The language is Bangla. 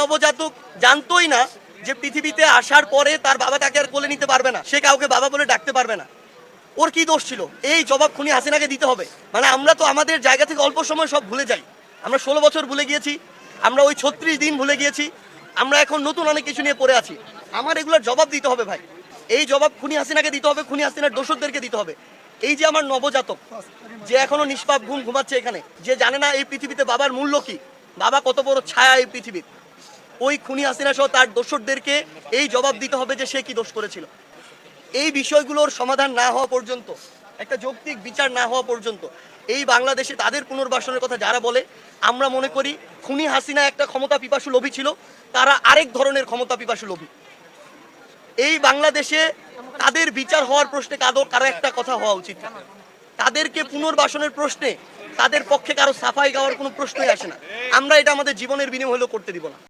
নবজাতক জানতোই না যে পৃথিবীতে আসার পরে তার বাবা তাকে আর কোলে নিতে পারবে না, সে কাউকে বাবা বলে ডাকতে পারবে না। ওর কি দোষ ছিল? এই জবাব খুনি হাসিনাকে দিতে হবে। মানে আমরা তো আমাদের জায়গা থেকে অল্প সময় সব ভুলে যাই। আমরা 16 বছর ভুলে গিয়েছি, আমরা ওই 36 দিন ভুলে গিয়েছি, আমরা এখন নতুন অনেক কিছু নিয়ে পড়ে আছি। আমার এগুলোর জবাব দিতে হবে ভাই। এই জবাব খুনি হাসিনাকে দিতে হবে, খুনি হাসিনার দোষরদেরকে দিতে হবে। এই যে আমার নবজাতক যে এখনো নিষ্পাপ ঘুম ঘুমাচ্ছে এখানে, যে জানে না এই পৃথিবীতে বাবার মূল্য কি, বাবা কত বড় ছায়া এই পৃথিবীর, ওই খুনি হাসিনা সহ তার দোষরদেরকে এই জবাব দিতে হবে যে সে কি দোষ করেছিল। এই বিষয়গুলোর সমাধান না হওয়া পর্যন্ত, একটা যৌক্তিক বিচার না হওয়া পর্যন্ত এই বাংলাদেশে তাদের পুনর্বাসনের কথা যারা বলে, আমরা মনে করি খুনি হাসিনা একটা ক্ষমতা পিপাসু লোভী ছিল, তারা আরেক ধরনের ক্ষমতা পিপাসু লোভী। এই বাংলাদেশে তাদের বিচার হওয়ার প্রশ্নে কারো একটা কথা হওয়া উচিত। তাদেরকে পুনর্বাসনের প্রশ্নে তাদের পক্ষে কারো সাফাই গাওয়ার কোনো প্রশ্নই আসে না। আমরা এটা আমাদের জীবনের বিনিময়ে হলেও করতে দিব না।